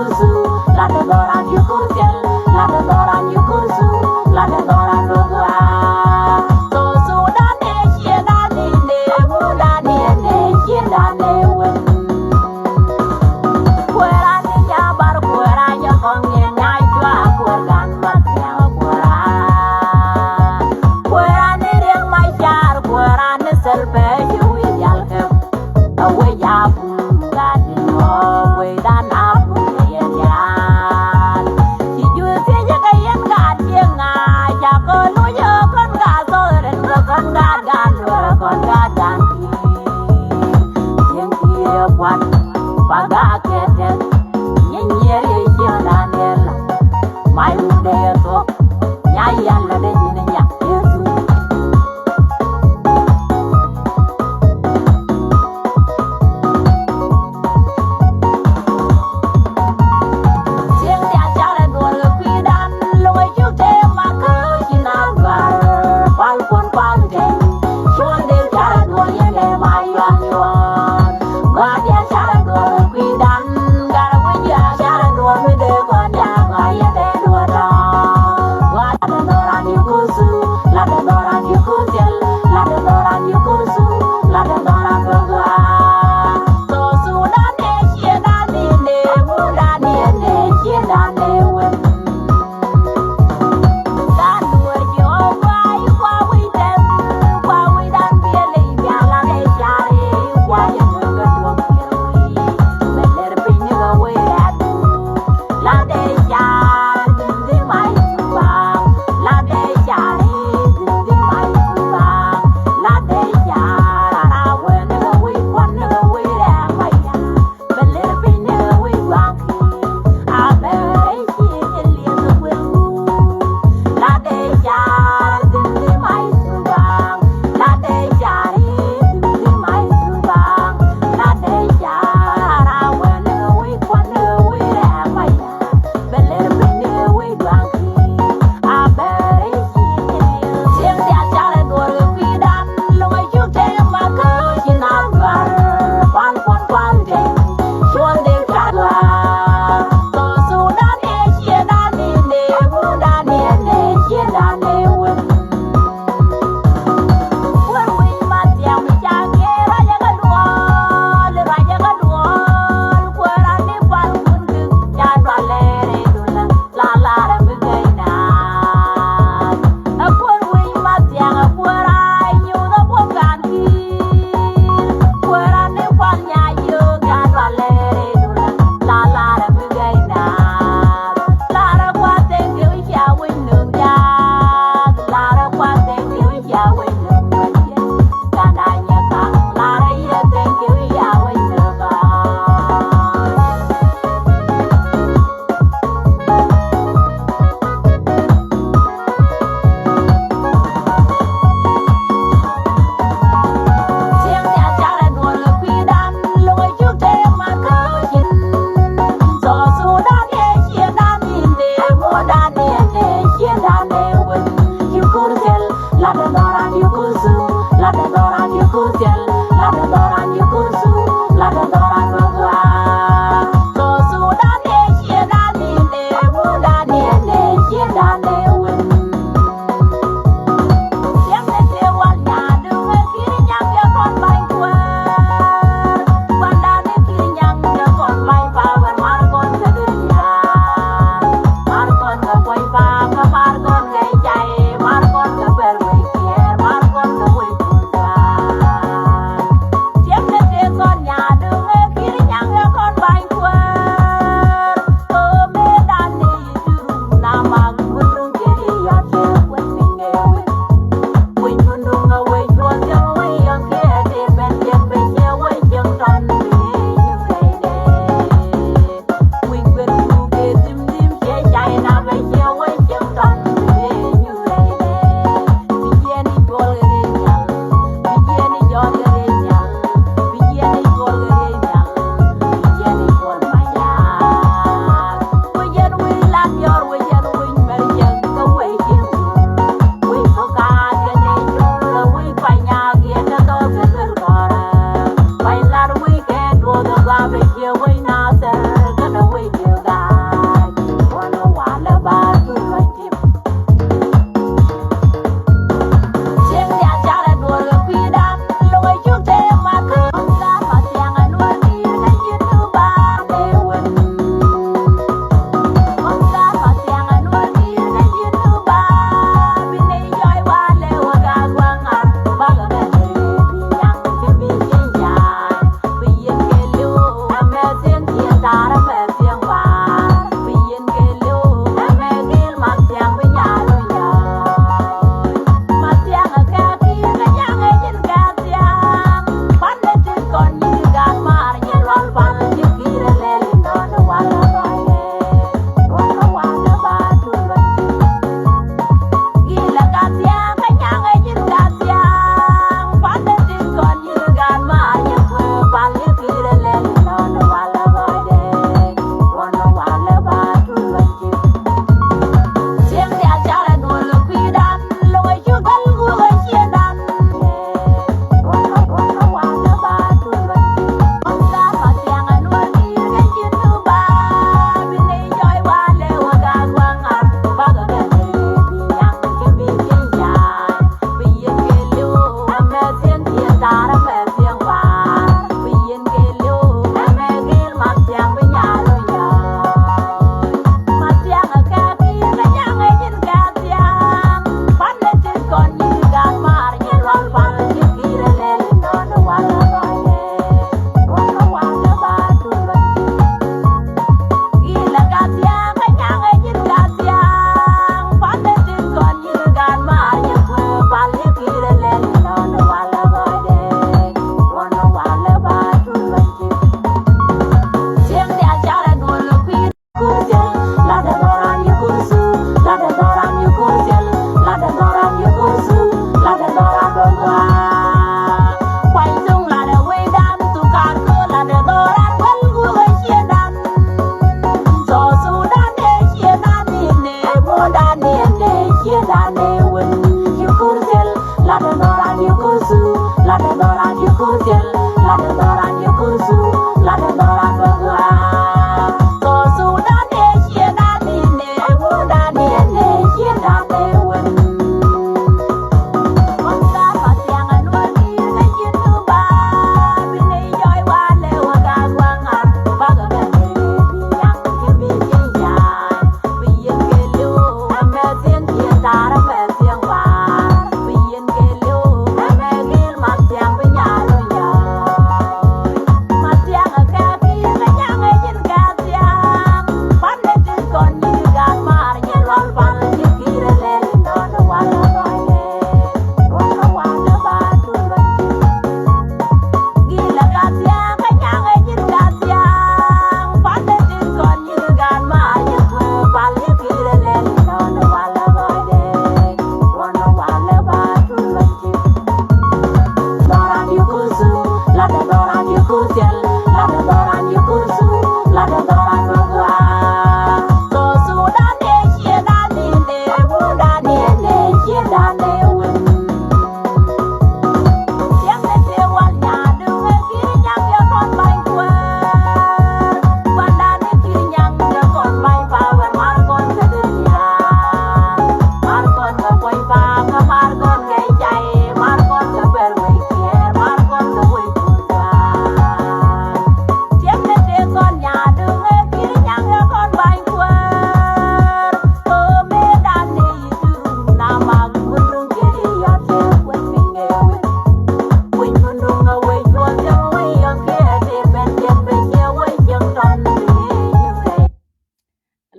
kursu la de doran yu kursel la de doran yu kursu la de doran logwa so sudane shiedani ne mudani ne shiedani wen kwera ni nyabar kwera nyakonge nyai twa kwergan matya kwera kwera ni riang mai jar kwera ni selpe yu yalke awe ya bunga dino we dan apu ya ya si ju se ya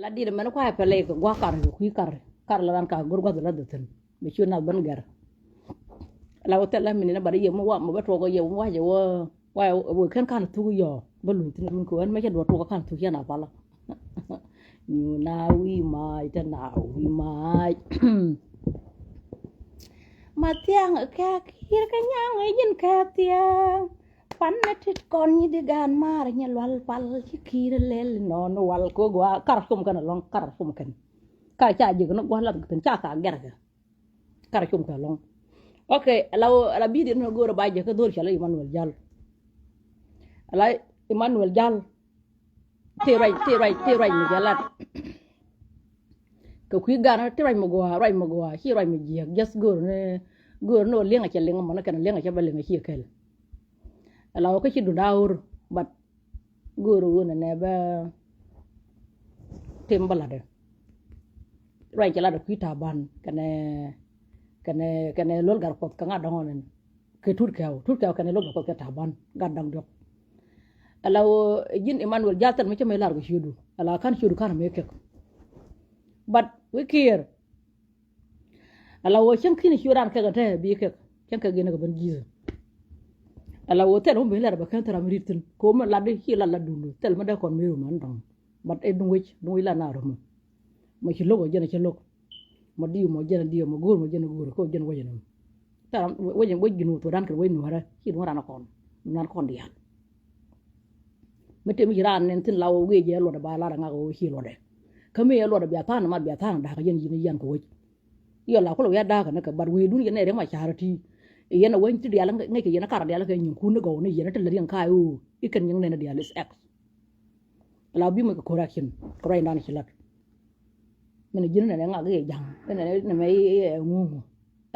la di de man ko ay pele ko gwa kar la ran ka gor gwa la de ten me chu na ban gar la hotel la min na bari ye mo wa mo ba to ko ye mo wa je wo kan tu yo ba lu tin run ko an me je do to kan tu ya na pala you na wi mai ta na wi mai mà tiếng ở khe kia cái nhang ấy nhìn khe tiếng pan na thịt con như đi gan mà rồi nhà loal pal chỉ kia lên nó wal ko gua kar sum kan long kar sum kan ka cha ji nó gua la tin cha ka ger ga kar sum kan long okay la bi di no go ba je ka dor chala Emmanuel Jal ala Emmanuel Jal te rai mi jalat ko kui gana te rai mo go hi rai mi ji just go no lenga cha lenga mo na kan lenga cha ba lenga hi kel ala ko chi du daur bat go ro na ne ba tembala de rai cha la de kui ta ban kane lol gar pot ka nga dongonen ke tur kaw kane lol gar pot ka ta ban gadang dok ala jin Emmanuel Jatan me chame lar go shudu ala kan shudu kan me kek but we care ala wo chen kin shuran ka ga ta bi kek chen ka gene ga ban giza ala wo tel mo lar ba kan tara meritin ko ma la de hi la dulu tel ma da kon me man dong but e dum wi la na ro mo ci logo jena ci logo mo diu mo jena diu mo gor ko jena wajena tara wajinu to dan kan wajinu hara hi no rana kon nan kon dial mete mi ran nen tin lawo we je lo da ba la nga go hi lo de kame lo da biya tan ma biya tan da ka yen yan ko wai yo la ko lo ya da ka na ka bar we dun ne de ma charati yana wani ti da ngai ke yana kar da ka yin ku ne go ne yana ta lariyan kai o ikan yin ne na dia lis x la bi ma ko correction rai nan shilat mene jin ne nga ga jang ne mai ngu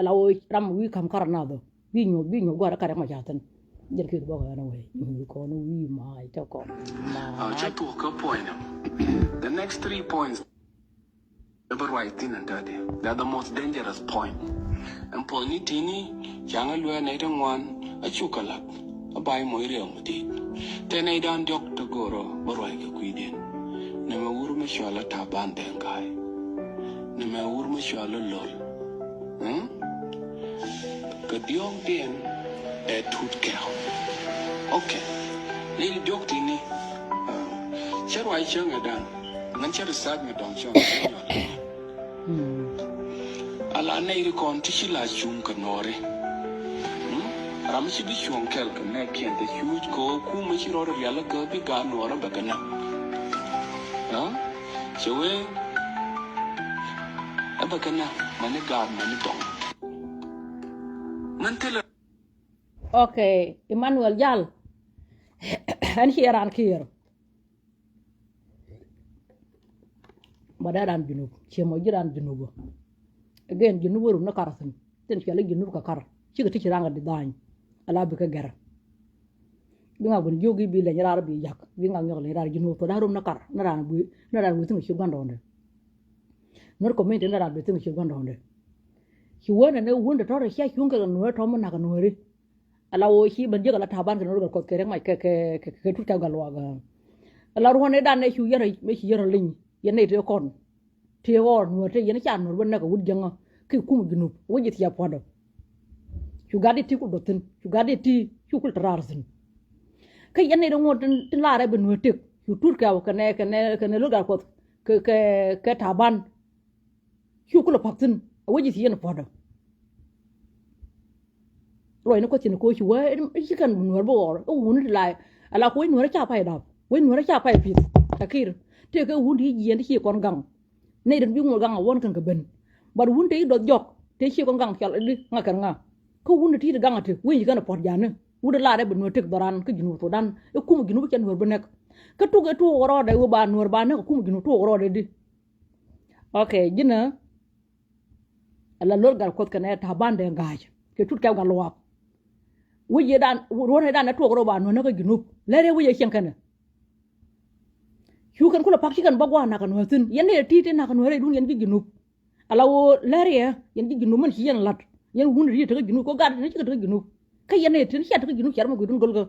la o ram wi kam kar na do bi nyo go da ka ma chatan jel ki bo ga na we ko no wi mai ta ko I'll check to a point. The next 3 points never right in and daddy. They're the most dangerous point. And point tini changa lue na itang one a chukalak a buy mo real muti. Then I done doctor goro barwai ka kuidin. Nema uru me shala taban dengai. Nema uru me shala lol. Ka diong din e tut keo. Okay. Nili doctor ni charwai changa dan. Ngan char sag me dong chong. Ala na iri kon tishi la chung ka nore. Ram si bi chung kel ka na kien te huge ko ku ma chi ro ya la ka bi ga nore ba kana. Ha? Chewe aba kana mane ga mane dong. Man tele okay Emmanuel Jal an hiran kir badaran junub chemo jiran junubo again junubo rum na karasin ten fiala junub ka kar chiga ti chiranga di dañ ala bi ka gar bi nga gon jogi bi la nyara bi yak bi nga ngol nyara junub to darum na kar na ran wi tin chi gandonde nor ko mente na ran bi tin chi gandonde chi wona ne wonda to re chi hunga no to mo na ka no re ala wo chi ban jega la taban ka no ko ke rek mai ke tut ka galwa ga ala ro ne dan ne chi yara me chi yara lin yene te kon te wor no te yene chan no wonna ka wudjanga ki kum junub wajit ya podo chu gadi ti ku dotin chu gadi ti chu kul tararsin ka yene do ngot tin la re ben wotek chu tur ka ka ne lo ga ko ke taban chu kul paktin wajit yene podo rồi nó có chuyện cô chú ấy chỉ cần nửa bộ uống lại là cô nửa cha phải đọc cô nửa cha phải phít ta kia thì cái uống thì gì thì con găng này đừng dùng găng ở vốn cần cái bên bà uống thì đột dọc thì chỉ con găng chả đi ngã cần ngã cô uống thì găng thì uống gì cái nó bọt giàn nữa uống lại đấy bên nửa thực đàn cái gì nửa đàn cái cung gì nửa chân nửa bên này cái tu ở đây của bà nửa bà nữa cung gì nửa tu ở đây đi ok chứ nữa là lối gặp cột cái này thà ban để gài cái chút keo gà loa wuje dan wona dan na to roba no naka junub lere wuje chenkana shukan kula pakshi kan bagwa na kan watin yende tite na kan wore dun yen gi junub ala wo lere yen gi junub man hiyan lat yen hun ri ta junub ko gad ni ta junub kay yene tin hiya ta junub charma gudun golga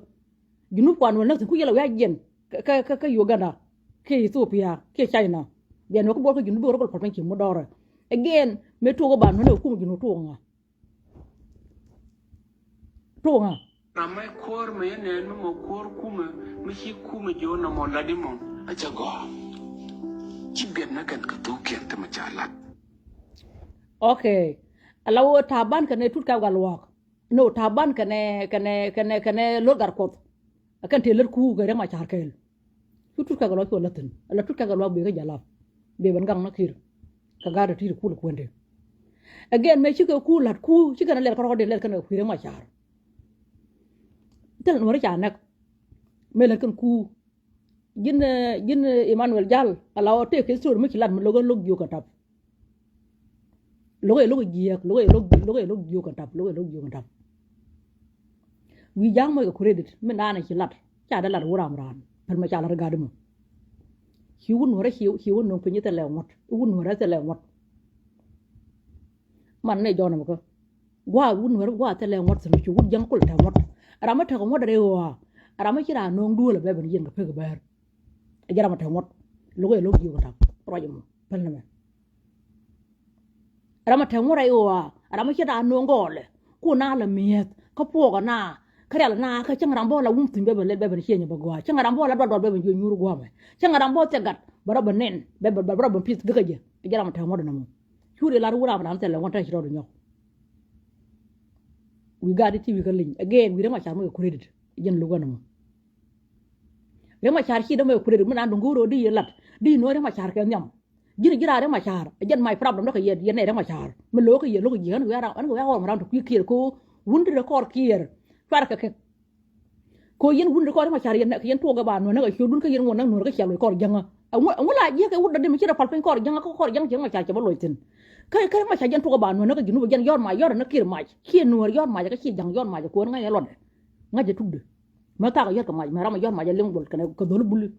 junub kwan wona ku yela wa jen ka Uganda ke Ethiopia ke China bian ko bor ko junu bor ko porpen ki mo dora again me to go ban no ku junu to nga Ramai kor me ne mo kor kuma me shi kuma jo na mo ladi mo acha go ci biet na kan ka tu ken ta ma chala okay alawo taban kane tut ka galwak no taban kane lo gar kot akan teler ku ga ma char kel tut ka galwak ko latin ala tut ka galwak be ga jala be ban gang na kir ka ga da tir ku ko ndé again me chiko ku lat ku chika na le ko de le kan ku re ma char tel no ra nak me le kan ku jin Emmanuel Jal alawo te ke sur mi kilat mo logo log yo ka tap logo giyak logo yo ka tap logo yo ka tap wi jang mo ko credit men dana ci lat ca da lat wuram ran par ma ca la regard mo ci wun wara ci wun no penyi tele mot wun wara tele mot man ne jona ko wa wun wara wa tele mot so ci wun jang kul ta mot rama ta ko modare wa rama ci ra no ndula be ben yen ko peg bar jarama ta mot logo yo ka tap rojo mo pel na me rama ta ngora yo rama ci ra no ngole ku na la miet ka po ga na kare la na ka changa rambo la wum tumbe ben le be ben hienya bagwa changa rambo la do be ben nyuru gwa me changa rambo te gat bara benen be bara ben pis ga je jarama ta mo na mo chure la wura ma tele wonta ci do nyok we got it we ka lin again we rama cha mo credit jen lu gona mo rama cha ci do mo credit mun andu ngoro di lat di no rama cha ka nyam jira rama cha jen my problem do ka yen rama cha me lo ka ye lo ka yen we ara an go ya ho ma ram to kir ko wunde record kir farka ke ko yen wunde ko rama cha yen to ga ba no na ka dun ka yen won no ka cha lo ko janga wala je ka wudda de mi ci fal pen ko janga ko janga ci ma cha ba loitin kay ma cha yen to ga ba no na ka jinu yen yor ma yor na kir ma ki no yor ma ka ci jang yor ma ko nga yelon nga je tudde ma ta ga yor ka ma rama yor ma je leng bol ka do bulu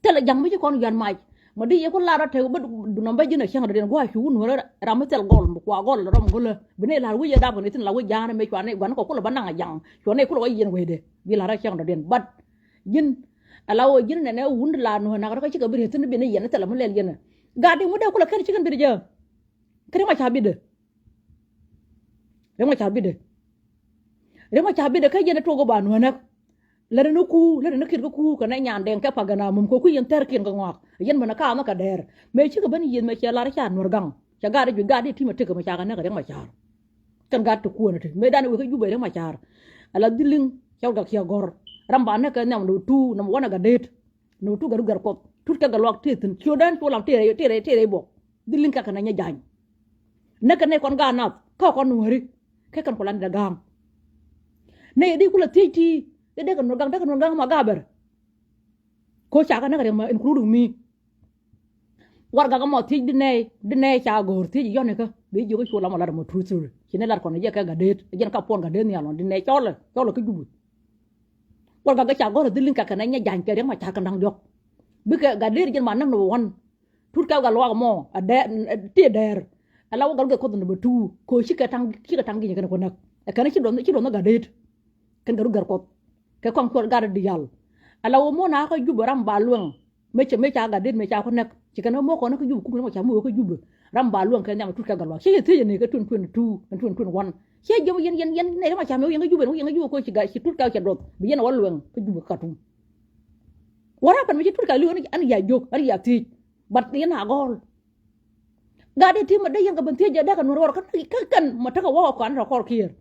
tele jang mi ci ko yor ma ma di ko la ra te ba du no ba jina xanga den gwa fi wun wala rama tel gol ko gol ram gol bene la wi da ko ni tin la wi jana me ko ne gwan ko la bananga jang ko ne ko la yen we de bi la ra xanga den bat jin alawo jin ne wund la no na ko ci ka bi tin bene yen tel mu len yen gadi mu da ko la kan ci kan bi je kare ma cha bi de rama cha bi de kay yen to go ba no na la no ku la no kir ko ku ka na nyan den ka pagana mum ko ku yen ter kin ga ngok yen mana ka ma ka der me ci ka ban yen me ci la ra cha nur gang cha gadi ti ma te ka ma cha ka na ka ma cha kan ga to ku na te me dan we ka jube ma cha ala diling chaw ga kia gor ramba na ka nyam do tu na wana ga det no tu gar ko tut ka ga lok te tin ci dan to lam tere bo diling ka na nya jañ na ka ne kon ga na ka kon wori ke kan ko lan da gang ne di ku la ti de kan no gang ma gaber ko cha ka na ka ma including me war ga mo ti di ne cha gor ti yo ne ka be jo ko la ma la mo tru sur ci ne la ko ne je ka ga det jen ka pon ga den ya lon di ne chole ka jubu war ga cha gor di lin ka na nya jan ke de ma cha kan dang jok bi ka ga det jen ma nang no won tut ka ga lo mo a de ti der ala wa ga ko no be tu ko ci ka tang gi ka ko nak e kan ci do ga det kan ga ko ke kon ko gar di yal ala wo mo na ko jubu ram ba luang me cha ga dit me cha ko nak ci kan mo ko na ko jubu ku mo cha mo ko jubu ram ba luang ke nyam tut ka galwa ci te ne ka tun wan ci jëm yen ne ma cha mo yen ga jubu ko ci ga ci tut ka ci dot bi yen wal luang ko jubu ka tum wara pan me ci tut ka luang an ya jok an ya ti bat yen ha gol ga de ti ma de yen ga ban ti ja da kan wor kan ma ta ka wa ko an ra ko kier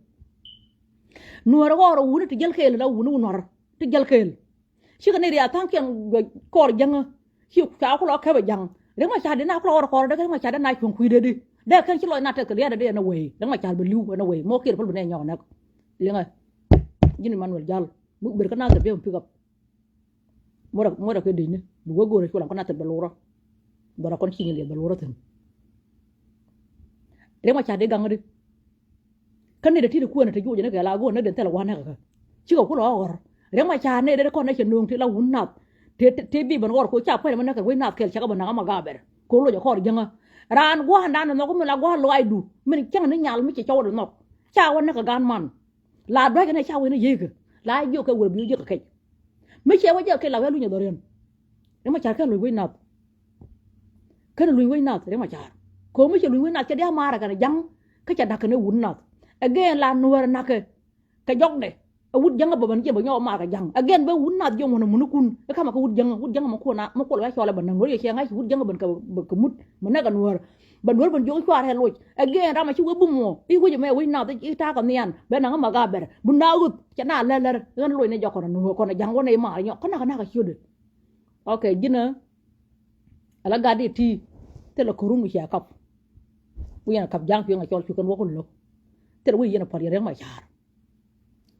nuara goro wuna ti jel kel la wuna wunor ti jel kel shi ka ne ria tan ken kor jang shi ka ko lo ka ba jang de ma cha de na ko ko de ma cha de na chung kui de di de kan shi lo na te ka de na we de ma cha be liu na we mo kir pul ne nyaw nak li nga jini Manuel Jal bu ber ka na te be pick up mo da ke de ni bu go gore ko la ko na te be lora bara kon shi ngi be lora ten de ma cha de gang de kan ne da ti da kuwa na ta joje na ga la go na den tala wana ka ci ko lo or re ma cha ne da ko na chenung ti la wunna te bi ban gor ko cha pa man ka we na kel cha ka ban ma ga ber ko lo ja ko janga ran go handa no ko mi la go lo ai du min chang ni nyal mi ci chaw do no cha wan na ka gan man la ba ga na cha we na ye ka la yo ka we bi je ka kai mi che wa je ka la we lu nya do ren re ma cha ka lo we na kana lui wai nat re ma char ko mu che lui wai nat che dia mara kana jang ka cha dakane wun nat again la nuwer nake ka jog de wut jang ba ban che ba nyo ma ka jang again ba wun nat jong mun kun ka ma ka wut jang ma ko la cho la ban ngor ye che ngai wut jang ban ka mut man na ka nuwer ban nuwer ban jong chwar he loch again ra ma chu bu mo i ko je me wai nat i ta ka nian ba na ma ga ber bun na gut cha na le ngan loy ne jo ko na nuwer ko na jang ko ne ma nyo ko na ka chu de okay jina ala gadi ti te la kurum ya kap wi yana kap jang pi nga chol chu kan wo ko lo te wi yana par yare ma char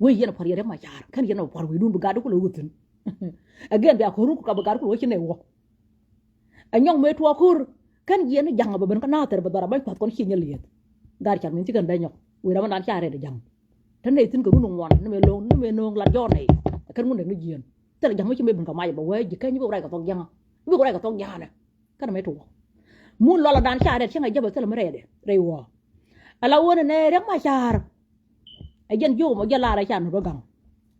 wi yana par yare ma char kan yana par wi dun gadi ko lo gutin again bi akurum ko ka gadi ko wo ne wo anyong me to akur kan yana jang ba ban kana ter ba dara ba pat kon chi nyeliet gar chan min ti kan da nyok wi da man dan chare de jang tan ne tin ko nu won ne me long la jo ne kan mun de ni jien te la jang me chi me ban ka mai ba we ji kan ni ko rai ka tong jang bi ko rai ka tong jang ne kan me to mun lola dan chare che ngai jaba sala mare re wo ala wona ne rek ma char e jen jo mo jala ra chan ro gang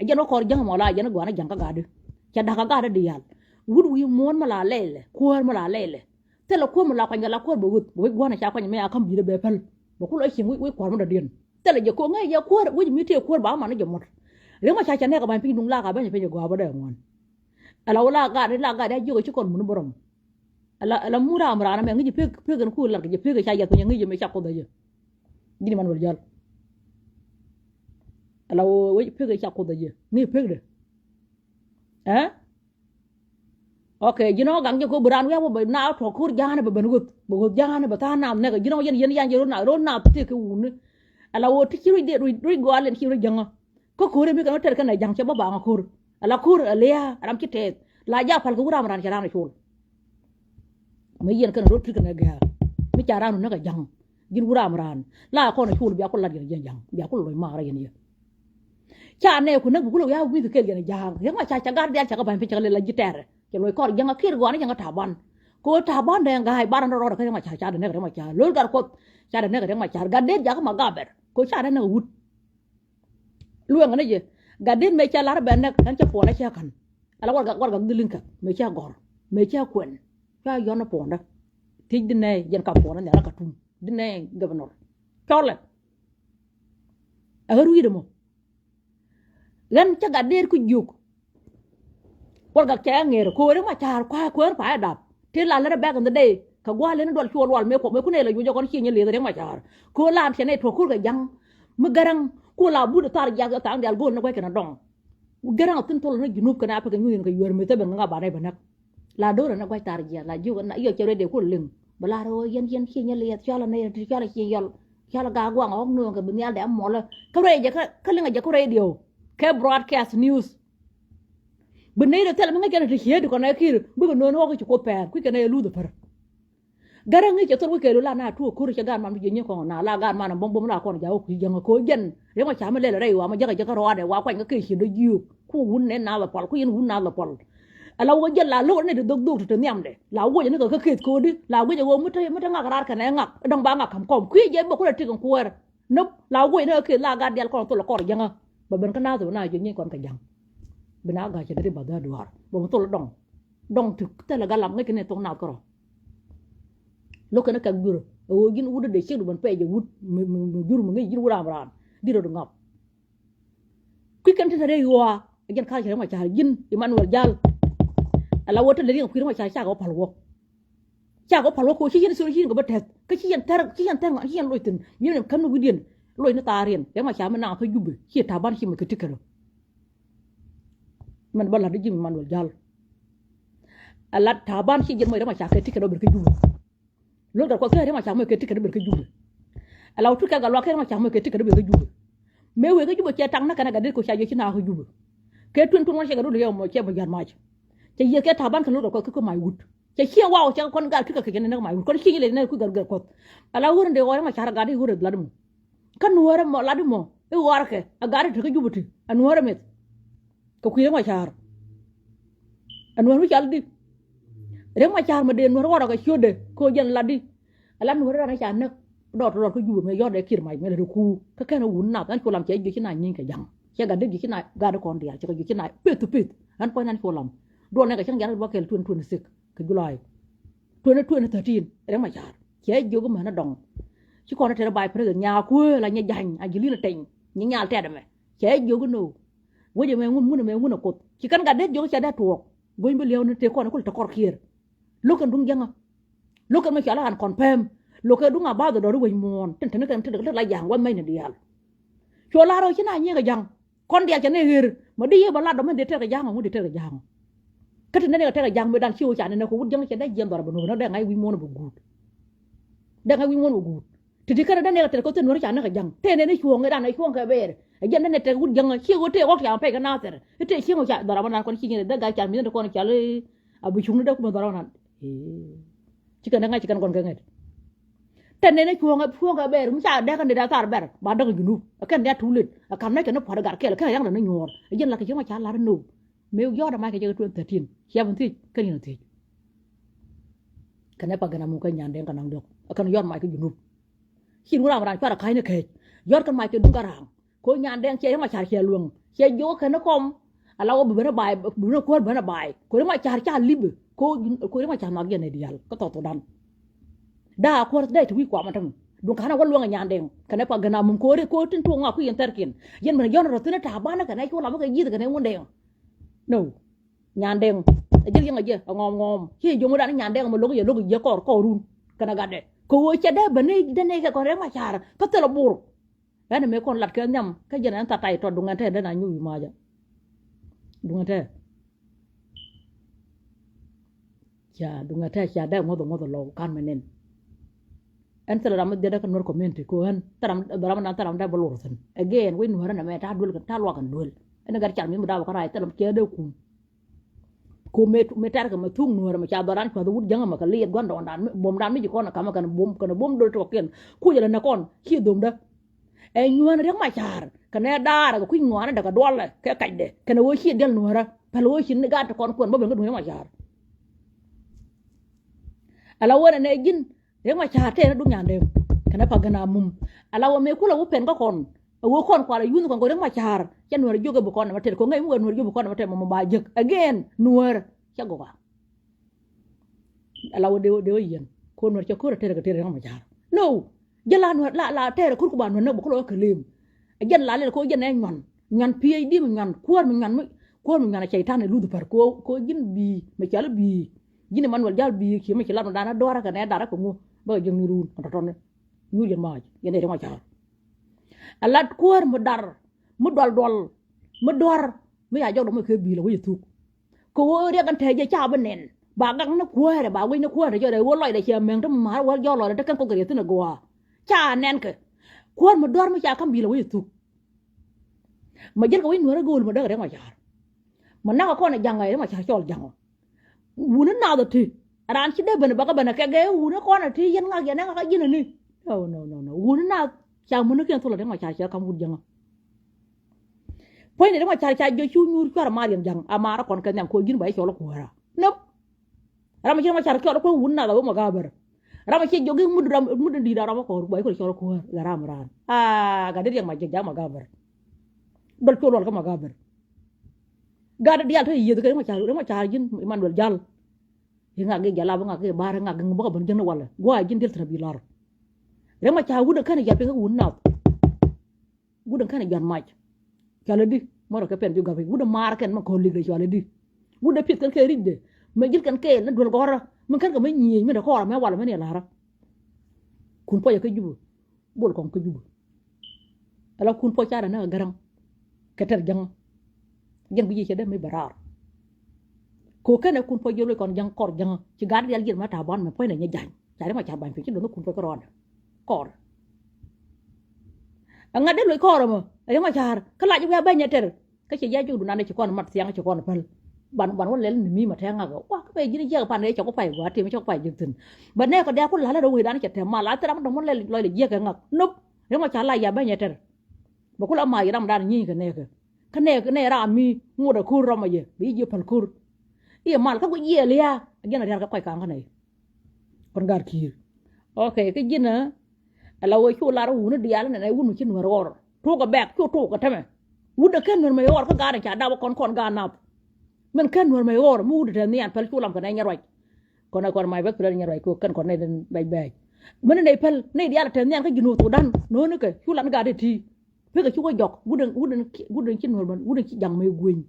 e jen ko jang mo la jen go na jang ka gade cha da ka gade di yal wud wi mon ma la lele ko ma la lele te la ko ma la kwanga la ko bo wud bo go na cha kwanya me akam bi de be pel bo ku lo chi wi ko mo da den te la je ko ngai ya ko wi mi te ko ba ma na je mo rek ma cha cha ne ka ban pi dung la ka ba ne pe je go ba de mon ala wala ga de jo ko chi kon mun borom ala mura amrana me ngi pe gan ku la ke pe ga ya ko ngi me cha ko da je dini man wal jal ala wo pe ga cha ko da je ni pe de okay jino gang je ko buran we bo na to kur jana ba bangut bo jana ba ta na ne ga jino yen yan je ro na te ke un ala wo ti ri de ri go alen ki ri janga ko ko re mi ga ter kan na jang che ba ba kur ala kur alia aram ki te la ja fal ko buran ran cha na chul me yen kan rot kan ga mi charanu na ga jang gin wura amran la ko na chul bi ko la gen jang bi ko loy ma ra yen ye cha ne ko na bu lo ya wi ke gen jang ya ma cha gar dia cha ka ban pe cha le la jitere ke loy ko jang kir go na jang taban ko taban de ga hai baran ro ka ma cha de ne ga ma cha lol gar ko cha de ne ga ma cha ga de ja ka ma ga ber ko cha de ne wut lu nga ne je ga de me cha lar ben ne kan cha po na cha kan ala war ga dilin ka me cha gor me cha kwen cha yona ponda tej dine yen ka ponda ne ka tum dine governor chole aru yidemo len cha ga der ku juk war ga cha ngere ko re ma char kwa ko pa dap te la le back in the day ka gwa le ne dol chol wal me ko ne la yu jo kon chi ne le re ma char ko la am ne to ku ga jang mu garang ko la bu de tar ja ga ta ngal go na ko kana dong garang tin tol ne junub kana pa ga nyu ga yor me te ben nga ba dai banak la do na quay tar ya la ju na yo chere de ko lim bala ro yen chi nya le cha la ne cha la chi yol cha la ga gwa ngok no ga bin ya de am mo la ka re ja ka le nga ja ko radio ka broadcast news bin ne de tel ma nga ga de he de ko na kir bu ko no ko ko per ku ke ne lu de par garang ni cha to ko ke la na tu ko ri cha gan ma bi ni ko na la gan ma na bom bom la ko ja ko jang ko jen re ma cha ma le re wa ma ja ga ro de wa kwa nga ke chi do yu ku hun ne na la pol ku yin hun na la pol ala wo jella lo ne de dog to nyam de la wo ne ko ke ko di la wo je wo mute ngak rar ka ne ngak dong ba ngak kam kom ku je bo ko ti kon kuer no la wo ne ke la ga del ko to lo ko janga ba ben kana to na je ni kon ka jang bina ga che de ba da duar bo to lo dong tu te la ga lam ne ke ne to na ko lo ke ne ka guru wo gin wude de che du ban pe je wud juru mo ngi juru ram ran di do ngap ku kan te re yo gen ka che ma cha gin Emmanuel Jal ala wote le ko ma cha ko palwo ko chi yen so chi ko batet ka chi yen tar chi yen loitin mi ne kan gu dien loy na tarien ya ma cha ma na ko jubbe chi ta ban chi ma ke tikero man bala de jim man wal jal ala ta ban chi yen mo ma cha ke tikero ber ke jubbe lo dar ko ke ma cha ma ke tikero ber ke jubbe ala tu ka ga lo ke ma cha ma ke tikero ber ke jubbe me we ke jubbe che tang na kana ga de ko cha je chi na ko jubbe ke tun ma che ga do le mo che ba jar ma che ye ke taban kan lo ko mai wut che chi wa che kon ga ka ke ne mai wut kon chi le ne ku gar ko ala wurin de wora ma chara ga de wurin ladum kan wora mo ladum e wora ke a ga de ke jubuti an wora met ko ku ye ma chara an wora chal di re ma chara ma de wora ga chode ko jen ladi ala wora na cha ne dot ko jubu me yo de kir mai me le ku ka kana wun na kan ko lam che ju chi na nyin ke jang che ga de ju chi na ga de kon dia che ga ju chi na pet an ko nan ko lam do ne ga chang yar ba ke tun sik ke gulai 2013 reng ma char che jogo ma na dong ci ko na tere bay pre nya ko la nya jagn Angelina Teng nya nyal tede me che jogo no woje me ngun ko ci kan ga det jogo cha da to goy mbe lew na te ko na ko ta kor kier lo kan dung janga lo kan ma chala an confirm lo ka dunga ba do wo mon ten ten kan te la yang wa mai ne dial cho la ro ci na nya ga jang kon dia cha ne hir ma di ba la do men de te ga jang mu de te ga jang kati ne ga te ga jang me dan ciwo cha ne ko wut jang cha da jem do ba no na da ngai wi mon bu gut da ngai wi mon bu gut ti di kana da ne ga te ko te no cha ne ga jang te ne chuo ngai dan ai chuo ka ber a jen ne te wut jang ci wo te ko ya pe ga na te te ci ngo cha do ba na kon ci ne da ga cha mi ne ko na cha le abu chung da ko do ra na ci kan ngai ci kan kon ka ngai te ne chuo ga ber mu cha da kan da tar ber ba da ga ginu kan da tulit kan ne kan no pa da ga ke la ka yang na nyor a jen la ka ci ma cha la no meu yo da mai ka je 2013 17 kan ni te kan pa gana mu kan nyande kan ndok kan yor mai ka junub hin wala ran para kai ne ke yor kan mai ke dung garang ko nyande che ma char che luong che jo kan kom ala wo bena bai bena ko bena bai ko ma char cha lib ko ma char ma gene dial ko to dan da ko dai tu ko ma tam dung kana wa luong nyande kan pa gana mu ko tin to nga ku yen terkin yen ma yor ro tena ta bana kan ai ko la ma ka yi kan ne wonde no nyandeng ajil yang aja ngom hi jomo dan nyandeng mo logo ye kor run kana gade ko wo cha da bane dane ka ko re ma char ka telo bur ana me kon lat ka nyam ka jena ta tai to dunga te dana nyu ma ja dunga te cha da mo do lo kan menen en tela ram de da kan nor comment ko han taram da bolor sen again win wara na me ta dul kan ta lo kan dul ena gar chal mi mu daw ka rai telam ke de ko me tar ka ma tung nuor ma cha baran ko wut janga ma ka liet gon don dan bom dan mi ji kon ka ma kan bom do to ken ku jela na kon ki dum da e nyuan rek ma char ka ne dar ka ku ngwana da ka dole ke ka de ka ne wo chi del nuora pa lo chi ne ga ta kon bo ben ko ma char ala wona ne gin rek ma char te na du nyande ka na pa gana mum ala wo me kula wo pen ka kon wo kon kwala yun kon ko rek ma char cha nuor joge bu kon ma te ko ngai mu nuor joge bu kon ma te mo ba jek again nuor cha go ba ala wo de yen ko nuor cha ko te ka te rek ma char no jala nuor la te ko ku ba nuor ne bu ko lo ka lim again la le ko jen ne nyan PhD mi nyan ko mi nyan shaytan lu du par ko jin bi ma cha bi jin man wal jal bi ki ma ci la dana dora ka ne dara ko mu ba jeng ni ruun to ton ñu jen ma yen de ma char alat kuar medar medol medor me ya jog do me ke bi la wo yetu ko wo re kan te je cha benen ba gang na kuar ba wi na kuar je de wo loi de che meng to ma wo jo lo de kan ko gre tu na goa cha nen ke kuar medor me cha kan bi la wo yetu ma jer ko wi no ra gol ma de ma char ma na ko na jangai ma cha chol jang wu na da ti ran chi de ben ba ka ben ka ge wu na ko na ti yen nga ge na ka yin ni no wu na cha mun ke to la de ma cha kam wut jang point de ma cha jo chu nyur ko ma riam jang amara kon kan ko gin bay cholo ko ra nop rama ci ma cha ko wunna ga ma gabar rama ci jogi mudu di da rama ko bay ko cholo ko ga ram ran ga de yang ma jang ma gabar dol ko lol ko ma gabar ga de dial to yi de ma cha jin man dol jal yi nga ge jala ba nga ge bar nga ge ba ban jang wala wa jin del trabi lar rama cha wuda kan ya pe ko wunna wuda kan jan maj kala di moro ka pen juga wuda mar kan ma ko ligre kala di wuda pit kan ke ridde ma jil kan ke na dol gora man kan ka ma nyi mi da ko ma wala ma ne lara kun po ya ka jubu bol kon ka jubu ala kun po cara na garang ka ter jang bi ci dem mi barar ko kan kun po jolo kon jang kor jang ci gar yal jil ma ta bon ma po ne nya jang cara ma cha ban fi ci do kun po ko ron kor nga de loy kor ma ay ma char kala ju ba nya ter ka ci ya ju du nan ci kon mat siang ci kon pal ban won len mi ma tenga ga wa ka be jini je pan ne ci ko pay wa ti ma ci ko pay jin tin ba ne ko da ko la do wi dan ci te ma la tra ma do mon le loy le je ka ngak nup re ma char la ya ba nya ter ba ko la ma yi ram dan nyi ka ne ra mi mu da kur ro ma je bi je pal kur iya mal ka ko ye le ya gena der ka koy ka ngane kon gar kir okay cái gì nữa là ôi chú la ru nó đi ăn này uống chín người rồi thu cái bẹt chú thu cái thế mà uống được cái người mày rồi có gà này chả đau con gà nào mình cái người mày rồi mua được này ăn phải chú làm cái này nghe rồi kon mai ba pele nyaro ko kan kon ne den bay men ne pel ne dia la ten nyan ka junu to dan no ne ke chu lan ga de ti pe ka chu ko jok guden ci no ban guden ci jang may guñ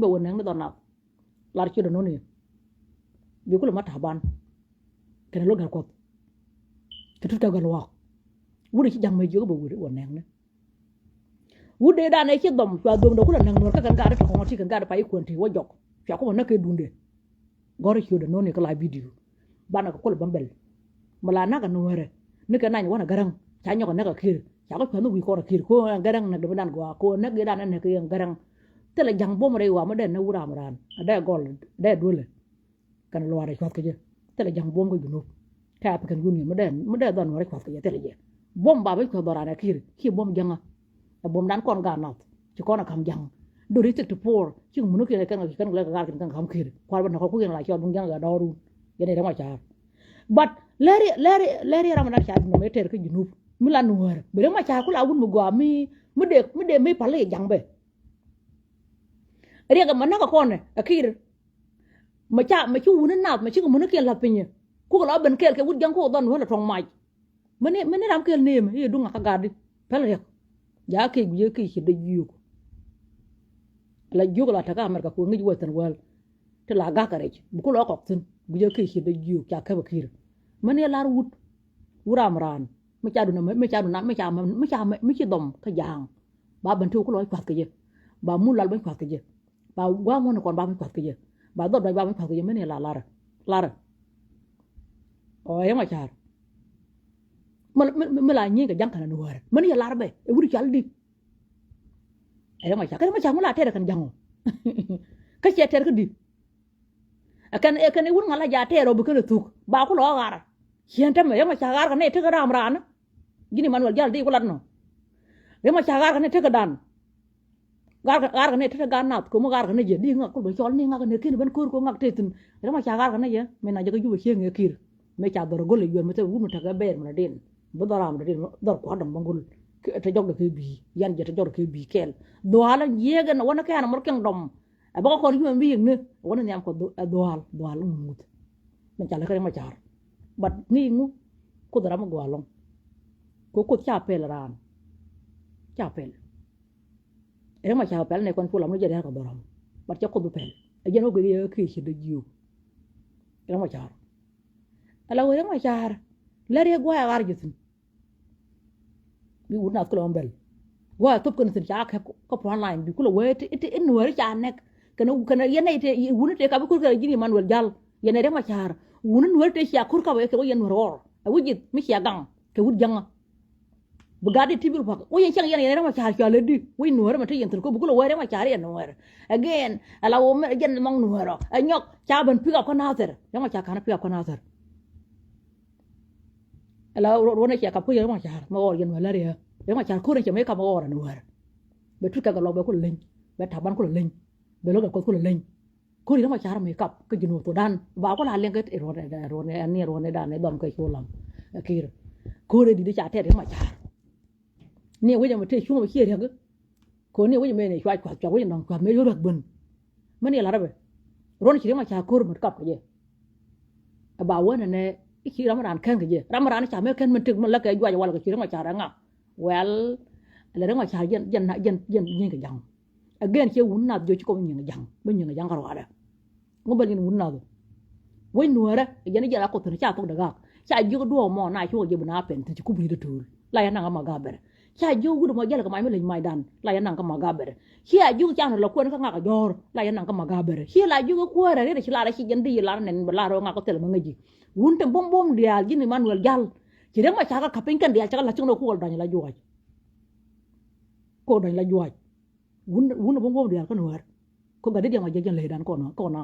ba won nang don na lar ci do no ne bi ko la mata ban ken lo gal ko ke tu ta gal wa guden ci jang may jogo ba won nang ne wude da ne ci dom fa dom do ko la nang no ka kan ga da ko ti kan ga da pay ko ti wo jok fa ko na kay dunde goro ci do no ne ka la video bana ko bambel mala naga no were ne ka nanya wana garang cha nyoko ne ka kir cha ko panu wi ko kir ko garang na do nan go ko ne ge dan ne ke garang tele jang bom re wa ma den na wura maran da gol da dole kan lo ware kwat ke je tele jang bom ko junu ka pa kan guni ma den don ware kwat ke je tele je bom ba ba ko dorana kir ki bom janga bom dan kon ga na ci ko na kam jang do ri tek to por ci mu no ke kan le ga kan kam kir kwar ban ko ko la ci on jang ga doru yene da ma cha but leri ramadan cha no meter ke junub milan war be ma cha ko la wun mu go mi de mi pale jangbe riga manna ko ne akir ma chu wun na ma chi ko mun ke la pinye ko la ben kel ke wud jang ko don wala tong mai mene ram kel ne me du nga ka gadi pale ya ke guje ke shi de yu la jugo la ta ka mer ka ko ngi wotan wal te la ga ka re bu ko lo ko tin guje ke shi de yu ka ka bakir mane lar wut wuram ran me cha du na me ci dom ka jang ba ban tu ko loy kwat ke je ba mu lal ban kwat ke je ba wa mo na kon ba ban kwat ke je ba do ba ban kwat ke je mane lar o ya ma char me la nyi ka jang kana no war mane lar be e wuri chal di e ma cha mu la tere kan jango ka che tere ka di akan e wur ngala ja tere bu kana tuk ba ko lo gara hien tam ya ma cha gar kan e te ka ram ran gini manual jal di ko latno ya ma cha gar kan e te ka dan gar kan e te ka ganat ko mo gar kan e je di ngak ko do chol ni ngak ne kin ban ko ngak te tin ya ma cha gar kan e je me na je ko ju che nge kir me cha dor gol yon me te wu ta ga ber ma den bu doram de dor ko dam bangul te jog de ke bi yan je te jog ke bi kel do hala yega na wona ka na mor ken dom ba ko yu bi ne wona nyam ko do hal mut me cha la ka ma char bat ngi ngu ko dara ma gwalong ko cha pel ran cha pel e ma cha pel ne kon pula mo je de ko doram bat cha ko du pel e je no ko ye ki chi de jiu e ma char ala wo ma char la re gwa gar gitin bi wuna ko lombel gwa top ko tin cha ko online bi ko lo wete ite en wari cha nek kana yene ite wuna te ka bi ko jini manuel jal yene re ma char wunun werte shi akur ka ke yen ror wujit mi shi gang ke wud janga bugadi tibir fa o yen chang yen ma char chale di wi nuwer ma te yen ko bukulo were ma char yen nuwer again ala wo me yen mong nuwer anyok cha ban pick up kana ter ma cha kana pick up kana ter ala ro ne cha ka pu yen ma char ma or yen wala re ma char ko ne me ka ma or nuwer be tu ka ga lo be ko len be taban ko len be lo ga ko len ko ri ma char me kap ke jinu to dan ba ko la len ke ro ne ani ro ne dan ne dom ke cholam akir ko re di cha te ma char ne we ma te chu ma chi re ga ko ne we me ne chwa kwa we non kwa me yo rak bun ma ne la rabe ron chi ma char ko ma kap ke je ba wona ne chi ramadan kan ke je ramadan cha me kan man tik man la ke jwa wala ke chi ma char nga well la ma char yen ni ke jang again che wun na jo chi ko ni jang ba ni jang karo ada ngo ba ni wun na do we nuara yen ja ko to cha to daga cha ju do mo na chu je buna pen ti ku bi de tul la ya na ma ga ber cha ju gu mo jala ka mai me le mai dan la ya na ka ma ga ber cha ju cha no lo ko ka nga ka jor la ya na ka ma ga ber chi la ju ko ra re chi la ra chi jen di la nen la ro nga ko tel ma ngaji wun te bom dial ji ni manuel jal chi re ma cha ka kapin kan dial cha la chung no ko dan la ju ko dan la ju wun bom dial ko nuar ko ga de dia ma jen le dan ko na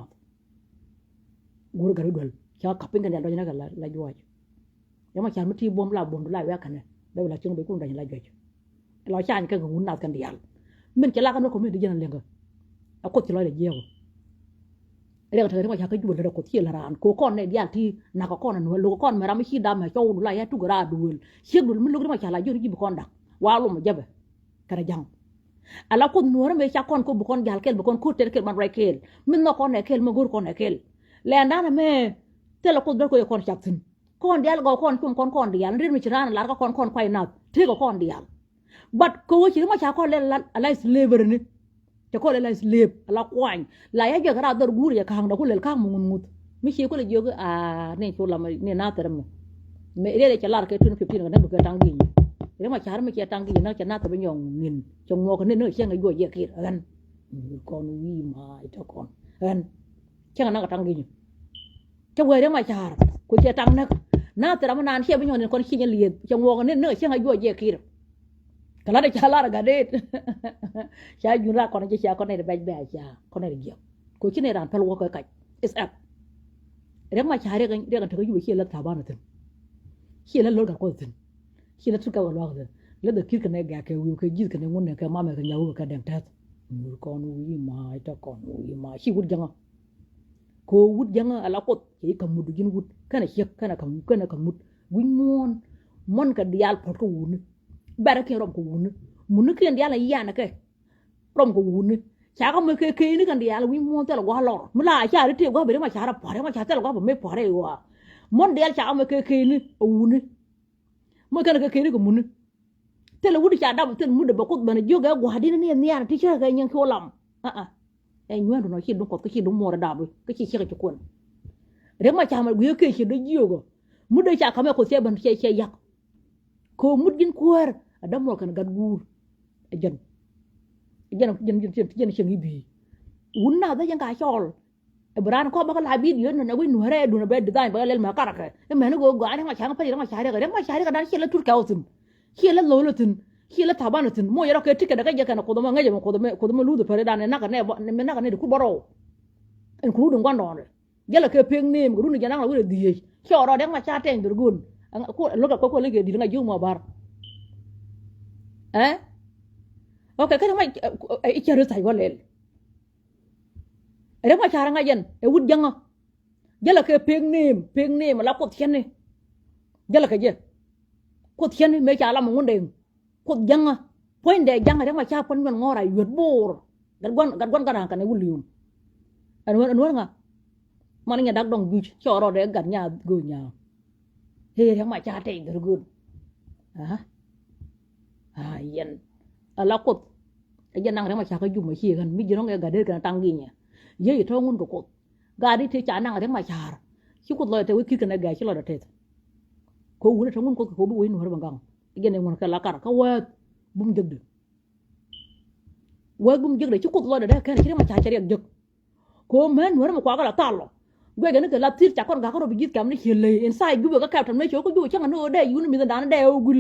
guru garu dol cha kapin kan dial dan la ju ya ma cha ma ti bom la la wa kan da la chung be ko dan la ju lo cha ni ka wun na kan dial men cha la kan ko me de jen le nga a ko ti lo le je koเรื่องเธอที่ว่าชาก็อยู่ระดับที่ละรานโคก้อนในเดียนที่นักก้อนนั่นว่าลูกก้อนไม่รำไม่ขี้ดำไม่โจ้ดูไล่ทุกระดูลเชื่อดูมันลูกที่ว่าชาลายอยู่ที่บุคคลดักว้าวลงมาเจ็บกระยังแล้วคนนัวไม่ชาก้อนก็บุคคลยาลเกลบุคคลคูดเตลเกลมันไรเกลมันนอกก้อนไหนเกลมันกูก้อนไหนเกลแล้วนั่นแม่เต tela ko do ko kon chaptin kon dial go kon kum kon dial rin mi chirana lar ko kon kwai na te ko kon dial but ko wo chiri ma cha ko le la slavery ni te ko le la slave la kwai la ya je gara dar guri ya kang da ko le kang mun mut mi chi ko le jogo a ne to la ne na termo me ire ke lar ke 2015 ga ne ko tangi ire ma cha ma ke tangi na cha na to be nyong nin chong ngo ko ne no chen ga yo ye ki gan kon wi ma ita kon gan chen na ga tangi ni cha we ire ma cha ko che tang na tera ma nan che be nyong kon chi ne liet chong ngo ko ne no chen ga yo ye ki kala de cha lar ga de cha jura kon cha kon ne be cha kon ne ge ko chi ne ran pel wo ko ka is up ire ma cha re ga to yu chi la ta ba na tin chi la lo ga ko tin chi la tu ka wa lo ga la de kir ka ne ga ke wi ke ji ka ne ngun ne ka ma me ka nyawu ka den ta mu kon wi ma ta kon wi ma chi wut janga ko wut janga ala ko ke ka mudu jin wut kana hek kana ka mut wi mon ka dial pot ko wuni bara ke rom ko wuni mun ke dial ya na ke rom ko wuni cha ka me ke ni kan dial wi mon ta lo wa lo mu la cha ri te go be ma cha ra pare ma cha ta lo go me pare wa mon dial cha me ke ni wuni mo kana ke ni ko mun tele wudi cha da ten mu de ba ko bana joga go hadina ni ya ti cha ga nyen ko lam e nyu ndo no chi do ko chi do mo ra da bu ke chi chi ko kon re ma cha ma gu ke chi do jogo mu de cha ka me ko se ban che yak ko mudin kuwar adam mo kan gad gur jen chen bi wunna da jang ka chol ebran ko ba ka labi dio na wi no re du na be design ba lel ma karaka e me no go ga ma cha pa ma cha re ma cha re ka dan chi la tur ka utum chi la lo lutun chi la tabana tun mo yero ke tike da ka je kana ko do ma ngaje ko do ma lu do pare dan na ka ne me na ka ne ku boro en ku du ngwan don gela ke peng nim ku du jana la wi di cho ro de ma cha teng dur gun ko lo ka ko le ke di nga ju mo bar okay ka ma e cha re sai wa lel re ma cha nga jen e wut janga gela ke peng nim la ko tien ni gela ke je ko tien ni me cha la mo ngunde ko janga point de janga re ma cha pon men ngora yot bor gad gon kana kan e wulium an nga man nga dak dong ju cho ro de gad nya go nya he re ma cha te dur gun yen ala ko yen nang re ma cha ka ju ma chi kan mi jino ga de kan tang gi nya ye to ngun ko ga di te cha nang re ma cha chi ko lo te wi ki kan ga chi lo da te ko wu to ngun ko bu wi no har bangang yen ne ngun ka la kar ka wa bum jëg de chi ko lo da kan chi ma cha re jëg ko men war ma kwa ga la talo gue gana ke laptir cha kon ga ko bi git kam ni hele inside gue ga kaptan me choko ju changa no de yunu mi da na de ogul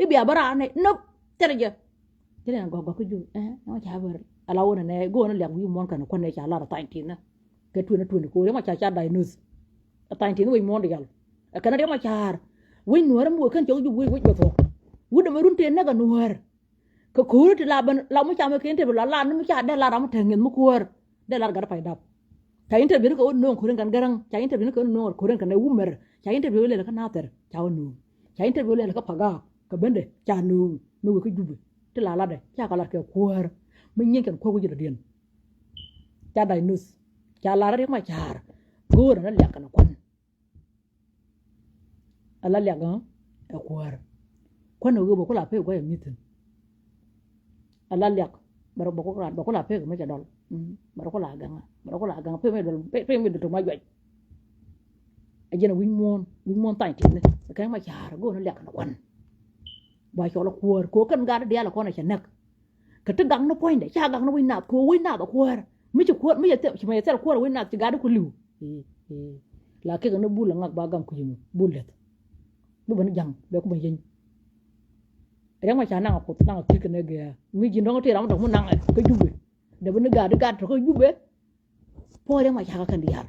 e bi abara ne no tere je tere na go ko ju no cha ber ala wona ne go na lek wi mon kan ko ne cha la ta tin na ke tu ko re ma cha dai nus ta tin wi mon de gal kana re ma cha wi nuar mo kan choko ju wi go to wu de marun te na ga nuar ko ko te la ban la mo cha me ken te la no cha de la ra mo tengen mo kuar de la ga pa dap cha interview ko no ko kan garang cha interview ko no ko kan ne wumer cha interview le ka nater cha no cha interview le ka paga ka bende cha no no ko jubu te la de cha ka la ke kuar mi nyen kan ko ko jira den cha dai nus cha la re ma char go na le kan kon ala le ga e kuar kon no go ko la pe ko e mitin ala le baro ko la pe ko ma cha dol baro ko la gang pe me do to ma joj ajena win mon tan tin ka ma char go na lek na wan ba cho la kuor ko kan ga de la ko na chenak ka te gang no point de cha gang no win na ko win na da kuor mi chu kuor mi ya te ma ya te kuor win na ti ga ko liu la ke ga no bul ngak ba gam ku yimu bulet bu ban jang be ko ban yin re ma cha na ko na ki ke ne ga mi jin do te ram do mu nang ko jubbe de bu ga de ga to ko jubbe po re ma cha kan diar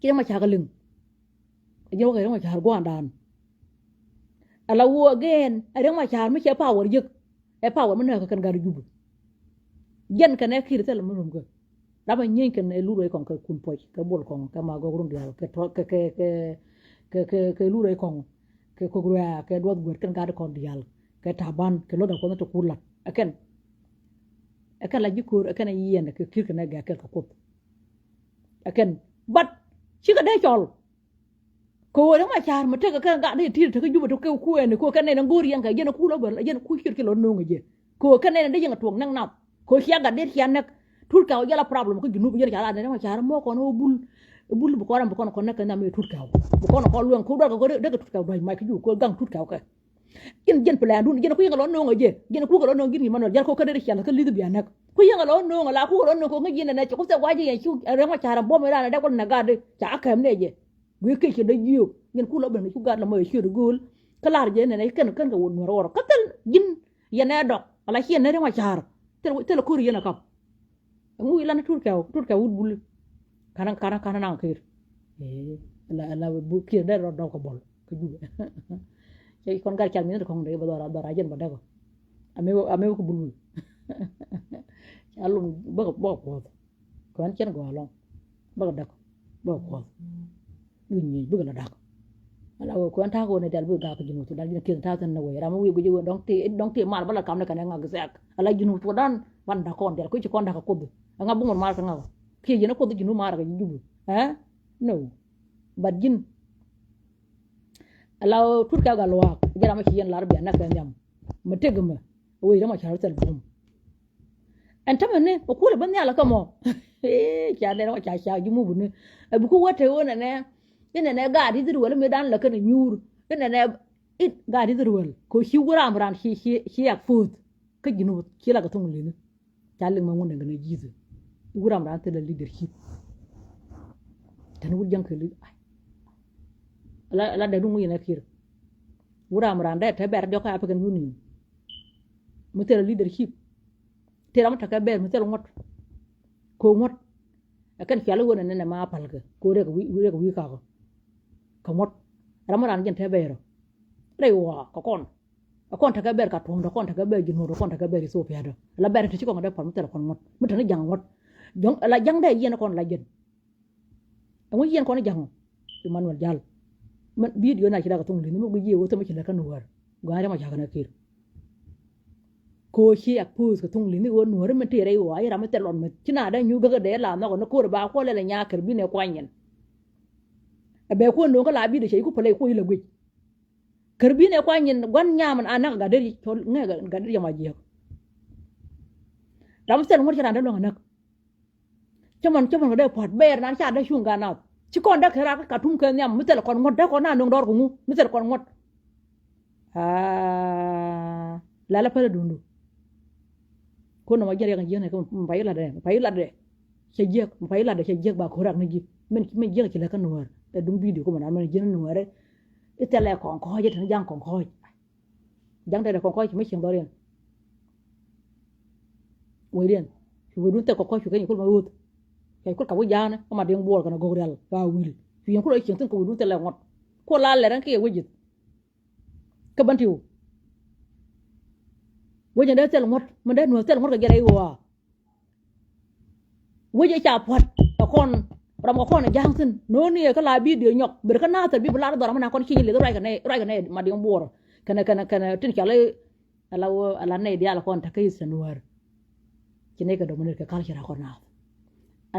ki ma cha ka ling yo ga ma cha gwan dan ala wo again re ma cha mi che power yek e power mun ka kan ga jubbe yen kan e ki tel mun go da ba nyin kan e lu re kon ka kun poj ka bol kon ka ma go run dial ke to ke lu re kon ke ko gura ke do gur kan ga kon dial ke taban ke lo da kon to kulat aken la jikur akan yen ke kirkana ga ka ko akan but chỉ cái đấy chọn cô đó mà chả mà cái gã này thì cái giúp được cái khu này cô cái này nó ngồi riêng cái gì nó khu đó bẩn là gì nó khu cái lon nong cái cô cái này nó đang tuang nang nap cô xia gã đấy xia nak thut kau jala problem ko junub jara jala ne ma chara mo ko no bul bu ko na kan me thut kau bu ko luang ko do ko de thut kau doi mai ku ko gang thut kau ka jen plan dun jen ko yanga lon nong je jen ku ko lon nong gini man jara ko ka de xia ka lidu bi anak ku yanga lon nong la ku lon nong ko ngi ne ko sa waji ya chu re ma chara bo me ra da ko na ga de cha kam ne je gue ke ke da jiyo jen ku lo ben ku ga la mo shi gol kalar je ne kan ka won ro katal jin ya ne dok ala xia ne re ma chara tel ko ri na kam ngu ilan tut kau ud bul karang nang kir la bu kir da do ko bol ko ju ci kon gar chal mi ko ngde ba do rajen ba dago ame ko bul alum ba ko kon chen go long ba dak ba ko ni bu la dak ala ko an ta ko ne dal bu ga ko jinu to dal ni kin ta tan na we ram wi go dong ti mal bala kam ne kan nga gsak ala jinu to dan wan da kon del ko ci kon da ko bu nga bungon mar ka nga ki jina ko jinu mar ka jubu ha no bad jin ala tut ka ga lowa jara ma ci yen lar bi na ka nyam ma teguma we dama ci hartal bum en tamane ko ko ban ya la ka mo ya ne ma cha jumu bu ne bu ko wote wona ne ina ne ga di dir wala me dan la ka ne nyur ina ne it ga di dir wal ko shi wuram ran shi yak fut ka jinu ki la ka tung le ne taling ma wona ngane jizu wuram ran te da leadership tan wul jank li la da dungu ina kir wuram ran da ta ber do ka apagan yuni mu te leadership te ram ta ka ber mu te ngot ko ngot akan fiala wona ne ma palga ko re ko wi ka ngot ram ran jen te ber re wa ko kon ta ka ber ka ton do kon ta ka ber jinu do kon ta ka ber so fiado la ber te ci ko ngade pal mu te kon ngot mu tan jang ngot jong la jang de yen kon la jen amu yen kon jang Emmanuel Jal man video na ci daga tung ni mo gi yewo to ma ci la kan war ga ma ja kana kir ko ci ak pus ko tung ni won war ma tere wa ay ram te lon ma ci na da ñu ga de la na ko na ko ba ko le la nya kir bi ne ko nyen be ko no ko la bi de ci ko pale ko ila gwi kir bi ne ko nyen gon nyaman anak ga de to nga ga de ma ji ram te lon ci na da lo nak cuman ko de pot ber nan cha da shung ga na ci kon da kera ka tum ke nyam mitel kon ngot da ko na ndong dor ko ngu mitel kon ngot la la pala dundu ko no ma jere ga jene ko mbay la de ci jek ba ko rak ni ji men jere ci la kan war da dum video ko man man jene no ware itele kon ko je tan jang kon ko jang de kon ko ci mi ci ndorien weden ci wudun te ko ci ko ni ko ma wut kay ko ka wu jana ko ma deng bol kana go real ba wil fi ko lo ci tan ko wudun te la ngot ko la le ran ke wujit ka bantiw wujja de tel ngot man de no tel ngot ka gere wa wujja cha pot kon ram ko kon jang tin no ni ka la bi de nyok ber ka na ta bi bla do ram na kon ci le do ray ka ne ma deng bol kana tin ka le ala ne dia la kon ta kay sanwar ci ne ka do mun ka kal ci ra ko na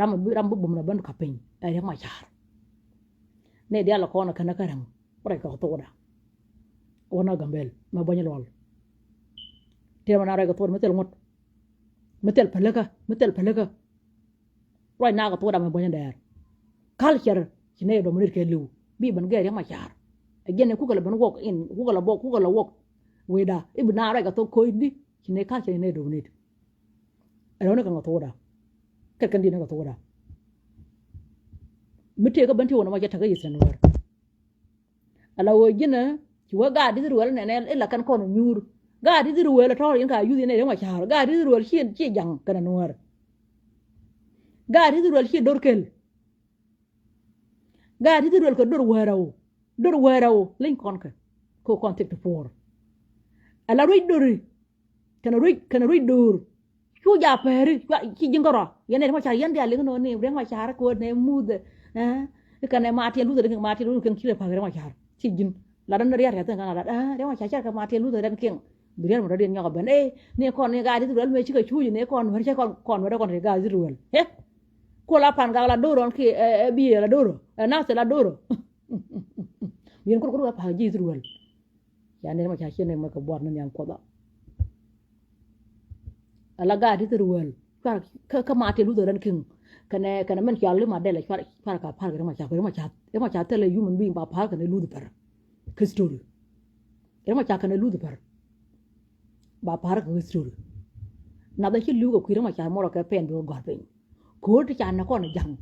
ram bu bum la ban ka pin ay ma char ne dia la ko na kana karam ray ka to da wona gambel ma bañ lol te ma na ray ka to metel palaga ray na ka to da ma bañ der culture ci ne do mun ke liw bi ban ge ma char agene ku kala ban wok in ku kala wok we da ibna ray ka to ko di ci ne culture ne do nit ay wona ka to da kan dina ka to da mute ka banti wona ma jata ga yisan war ala wo gina ci wa ga di ruwal ne ila kan kono nyur ga di ruwal to yin ka yuzi ne ma char ga di ruwal ci jang kana nuwar ga di ruwal ci dorkel ga di ruwal ko dor waraw lañ kon ka ko contact for ala roy dori kana roy dor ku ja peri ci jingoro yene ma cha yande ale no ne re ma cha ko ne mude ka ne ma te lu de ma te lu kan kile pa re ma cha ci jin la dan riya ta kan la re ma cha ka ma te lu de dan ken bi re ma de nyaga ben ne kon ne ga di ruwal me ci ka chu ne kon war cha kon war ga di ruwal he ko la pan ga la doro ki bi la doro na se la doro yen ko pa ji ruwal ya ne ma cha chen ne ma ko bor nan yang ko da ala ga ti ruwal ka ma te lu do ran king kana men cha lu ma de la par ka par ga ma cha te le human being ba par ka ne lu do par ka story ma cha ka ne lu do par ba par ka story na da chi lu ko ku ma cha mo ra ka pen do gor pen ko ti cha na ko na jang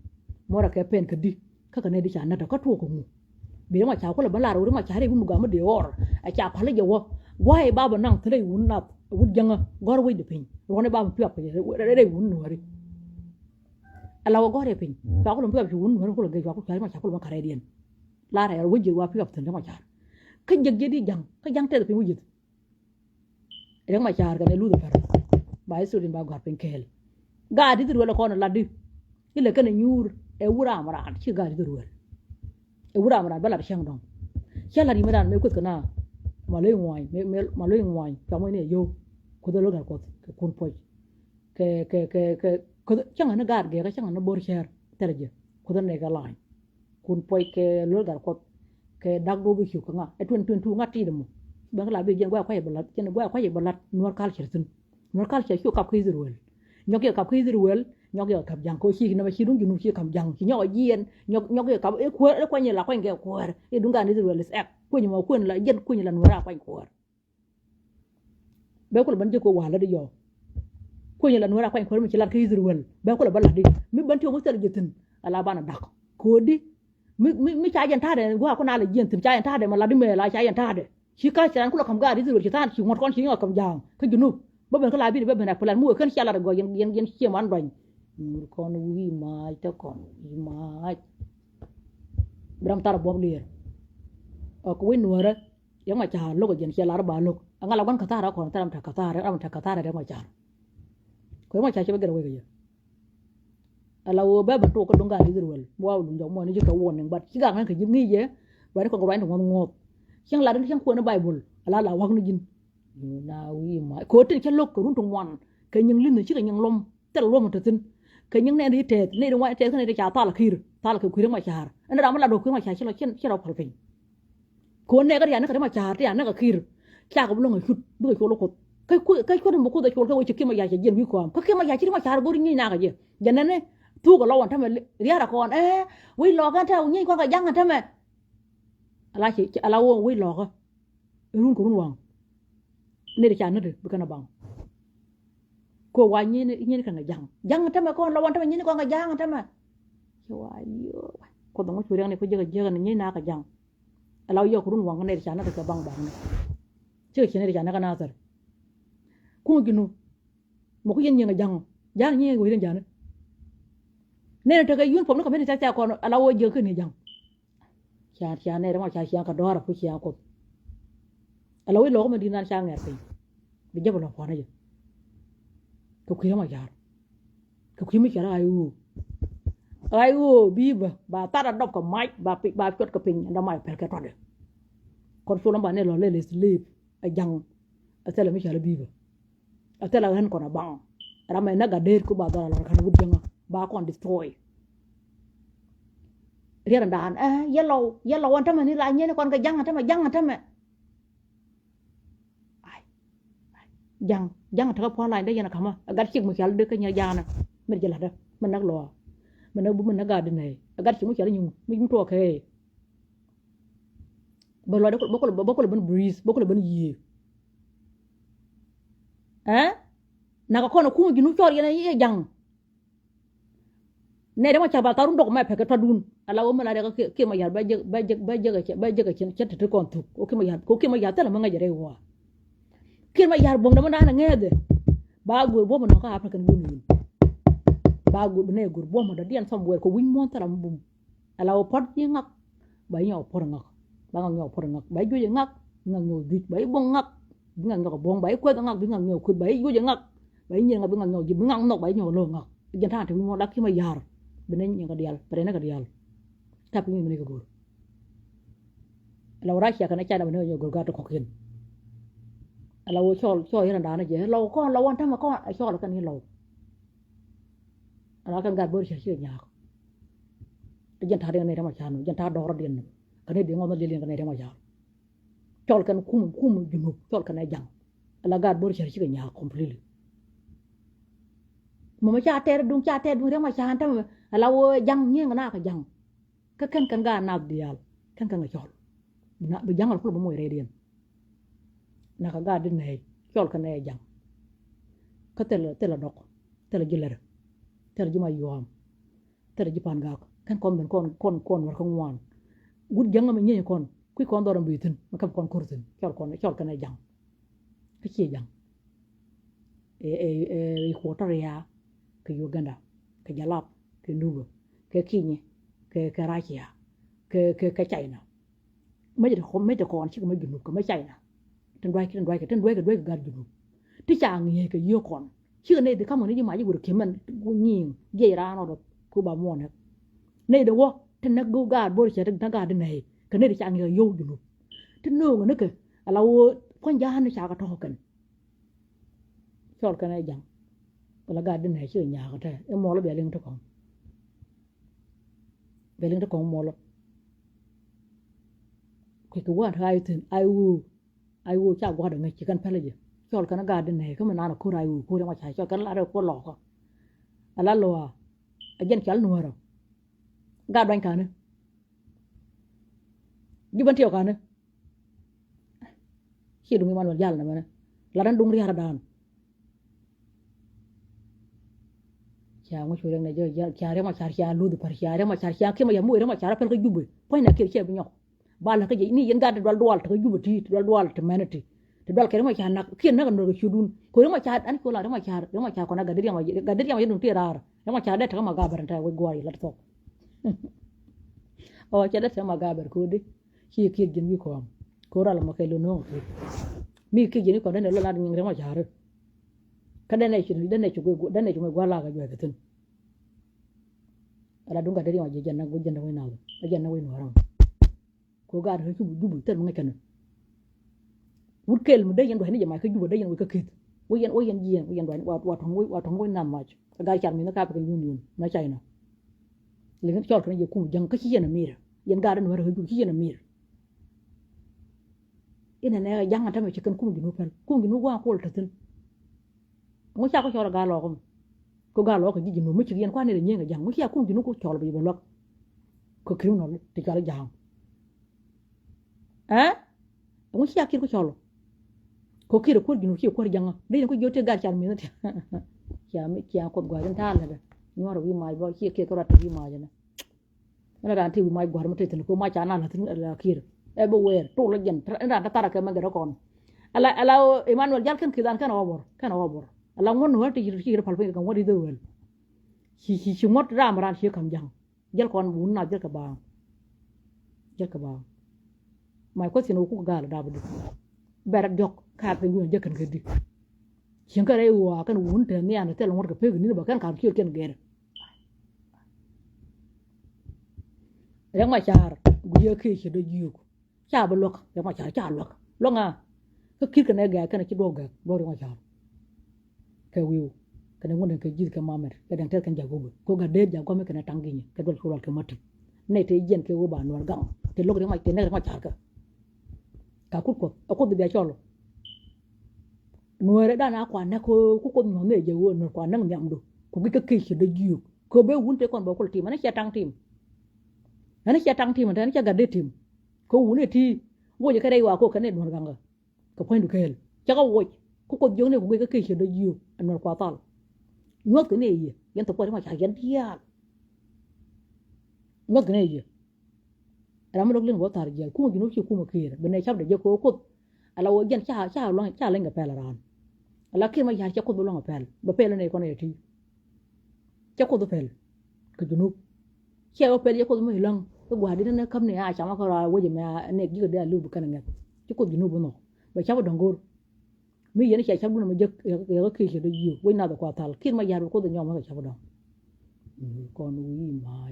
mo ra ka pen ka di ka ne di cha na ta ka to ko mu bi ma cha ko la bala ru ma cha re mu ga ma de or a cha pa le je wo wai ba ba nang tre wun na wud janga gor wi de pin ro ne ba mu pya pa re wun no ri ala wo gor e pin pa ko lu pya wun no ko le ga ko cha ma cha ko ma ka re dien la ra wi ji wa pya pa ma cha ka je di jang ka jang te pin wi ji re ma cha ga ne lu de par ba su din ba gor pin kel ga di ru la ko na la di ile ka ne nyur e wura mara chi ga di ru e wura mara bala da shang dong sha la di madan me kut kana ma le ngwai ma le ngwai ka mo ne yo ko da lo ga ko kun poi ke ko chang na gar ge ga chang na bor shar terje ko da ne ga lai kun poi ke lo ga ko ke dag do bi chu ka nga e tun tu nga ti de mo ba la bi gen gwa kwa ye balat chen gwa kwa ye balat nuar kal chertun nuar kal che chu kap ki zirwel nyok ye kap ki zirwel nyok ye kap jang ko chi na ba chi dun junu chi kam jang chi nyok yen nyok ye kap e ko e kwa ye la kwa nge ko e dun ga ni zirwel is app ko ni mo ko la yen ko ni la nuara kwa ko be ko ban je ko wala de yo ko ni la nuara kwa ko mi chi la ki zirwel be ko la bala de mi ban ti mo sel jetin ala bana dak ko di mi cha yan ta de gwa ko na la yen tim cha yan ta de ma la di me la cha yan ta de chi ka cha ko la kam ga di zirwel chi ta chi ngot kon chi ngok kam jang ka junu ba ben ko la bi be ben ko la mu kan cha la go yen chi man doñ kon wi ma ta kon wi ma bram tar bom lier ko wi nuara yang ma cha lo ko yen cha la ba lo anga la gon ka ta ra kon ta ka ta ra am ta ka ta ra de ma cha ko ma cha che be ga we ga ala wo ba to ko donga di zirwel wow dum jom mo ni ka won ng bat ci ga ngan ka jim ngi je ba ko ko rain ngom ngop yang la den yang ko na bible ala la wak ni jin na wi ma ko tin cha lok ko run tung wan ka nyang lin ni ci ka nyang lom tel lom ta tin ka nyang ne di te ne di wa te ka ne di cha ta la khir ku ma char ana da ma la do ku ma cha ci lo chen ci ro phal pin ko ne ga ya na ka ma char ti ya na ka khir cha ka bu lo ngi khut bu ko lo ko kai ko mo ko da ko ka wo ci ki ma ya ci jen wi ko am ka ki ma ya ci ma char go ri ni na ga je janan ne tu ko lawan tama riya ra kon wi lo ga ta nyi ko ga jang ta me ala chi ala wo wi lo ga run ko run wang ne ri cha na de bu kana bang ko wa nyi ka ga jang ta me ko lawan tama nyi ko ga jang ta me chi wa yo ko dong chu riang ne ko je ga nyi na ka jang ala yo ko run wang ne ri cha na de ka bang bang ne chi ne ri cha na ka na sar ku ginu mo ko yen nyi ga jang nyi go ri jang ne ta ga yun pom no ko ben ta ko ala wo je ko ni jang cha ne ma cha ka do ra ku cha ko ala wo lo ko medina cha ngar pe bi je bo ko na je ko ki ma jar ko ki mi cha ayu bi ba ta da dop ko mai ba chot ko pin da mai per ka to de kon so ba ne lo le sleep a jang a tele mi cha la bi a tele han ko na bang ra mai na ga der ku ba da la ka na bu janga ba kon destroy rian dan yellow an tama ni la nyene kon ga jang tama ai jang ta ko la de yana kama agar chik mu chal de ka nya jana mer jela da man nak lo man nak bu man ga de ne agar chik mu chal nyu mi to ke ba lo de ko ban breeze ba ko ban yi na ko no ku gi nu chor yana ye jang ne dama cha ba tarun dok mai peke tadun ala wo mala de ke ma yar ba je chen te kon tu o ke ma yar tala ma ngajere wa ke ma yar bom dama na ngede ba gur bo mo ka african gun ba gur ne gur bo mo da dian som wer ko win mon tara bum ala wo pot yi ngak ba nyaw por ngak ba nyaw por ngak ba ju ngak nyaw ju ba bong ngak nyaw bong ba ko ngak bi nyaw ku ba ju ngak ba nyi ngak bi nyaw ji ngak nok ba nyaw lo ngak jan ta te mo da ke ma yar benen ñi nga dial pare na ga dial tap ñu ne ko gor la wara ci kana ci da ne ñu gor ga to ko ken ala wo chol yana da na je law ko lawan ta ma ko chol kan ni law ala kan ga bor shi nya jan ta de ne ma chanu jan ta dor den kan de ngom de len kan de ma chanu chol kan kum junub chol kan jang ala ga bor shi nya completely mà cha tè đúng thế mà cha ta là wo jang nhiên na ka jang ka kan ga na dial kan chol na bi jangal ko mo re den na ka ga din ne chol kan ne jang ka tel dok tel jiler tel juma yom tel jipan ga kan kon ben kon war ko ngwan gud jang ma nyi kon ku kon doram bitin ma kam kon kurtin chol kan ne jang ka chi jang ko ta ya ke Uganda, ke Jalap, ke Nuba, ke Kenya, ke Russia, ke China. Mấy con chứ mấy junub cái mấy China. Trên đuôi cái gạt junub. Tí chàng nghe cái yêu con. Chứ này thì không mà nếu mà như vừa kiếm mình nhìn dễ ra nó được cô bà muôn hết. Này đâu quá, trên nó go gạt bôi sẽ nó gạt đến này. Cái này thì chàng nghe yêu junub. Trên nương mà nó kì, là con giá nó chả có thọ cần. Cho cái này chẳng. Là gà đến này chơi nhà cái thế, em mua nó bẻ lên đó còn mua nó, cái quan hai thứ ai u chắc qua được ngay chỉ cần phải là gì, cho cái nó gà đến này, cái mình ăn là cô ra mà chạy cho cái lá đâu có lọ không, lá lò, dân chả nuôi rồi, gà đánh cả nữa, đi bên thiểu cả nữa, khi đúng cái màn già là mà, là đang đúng đi hả đàn. Cha ngo chore ne jo cha re ma cha lu du par cha re ma cha ke ma yamu re ma cha pel ka jubbe point na ke che bi nyok bala ka je ni yen ga dal ta jubbe ti dal ta menati te dal ke re ma cha na ke na no chu dun ko re ma cha an ko la re ma cha ko na ga dir ya dun ti rar re ma cha da ta ma ga bar ta we gwai la to o cha da ta ma ga bar ko de ki ke jin mi ko ra la ma ke lo no mi ke jin ko da ne lo la ni re ma cha re cái đây này chúng mày qua là cái gì tin là đúng cái đấy mà dân nó quên nào dân nó quên nào rồi cố gắng hơi chụp tên mọi người cần vút kêu một đây dân đuổi này giờ mày cứ chụp đây dân cái kít ôi dân đuổi qua thằng quên nằm mà cái chăn mình nó cạp cái nhung nó chạy nào liền cho cái gì cũng dân cái gì là mì dân gà nó hơi chụp gì là mì cái này dân người ta mới chỉ cần cũng nó qua cô là tin ngô cha có cho là gà lò không có gà lò cái gì nó mới chỉ riêng qua này là nhiều cái giang ngô cha cũng chỉ nó có cho là bị bẩn lắm có kêu nó thì cả là giang ngô cha kia có cho là có kia được có gì nó kia có giang đây nó có vô tới gà chăn mình đó cha có gọi đến thà là nhưng mà rồi mai bao kia có ra thì mai vậy nè là thì mai gọi mà thấy nó có mai cha nào là kia everywhere to là dân ra ta ra cái mà cái đó còn ala Emmanuel jalkan kidan kan wabor ala ngon ho ti hir palpe kan wadi dewel ci mot ram ci kam jang jal kon bun na jal ka ba mai ko sino ku gal da bu berak jok ka pe ngun jekan ke di ci ka re wa kan wun te ni an te lo ka pe ni ba kan ka ci ken ger yang ma char gu ye ke ci do jiu cha ba lok yang ma char cha lok nga cái kia cái này gà cái này chỉ đồ ngoài chợ cái view cái này muốn được cái gì cái mà cái đằng trước cái jago có gà đêm jago mấy cái này tăng gì cái đồ cái mất này thì dân cái bản nó gạo thì lúc đấy mà cái này ngoài chợ cả cút được cho rồi người đấy đang quan này cô nó này giờ nó quan năng nhầm được có cái kia chỉ được nhiều có bé uống thế còn bảo có team nó sẽ tăng team mà nó sẽ gà đêm team có uống này thì vô cái đây vào có cái này nó găng cái point được kêu chắc có vậy có giống như một cái kia chỉ được nhiều anh nói quá tao ngước cái này gì dân tộc mà chạy dân thiệt ngước cái này gì làm một lần vô tар gì cũng như nó chịu cũng một kia bên này chấp để cho cô là dân cha lên cái pela ran là khi mà cha cô luôn cái pela này con này thì cha cô pela cái junub cha pela cô mới lần cái quả đi nó không này ai chẳng mà có ra với gì mà này chỉ có để lưu cái này chứ cô junub nó bà cháu đồng ngôn mấy giờ nó chạy cháu luôn mà giật cái kia chỉ được nhiều quên nào được quả thà khi mà già rồi có được nhau mà cháu đồng con uy mà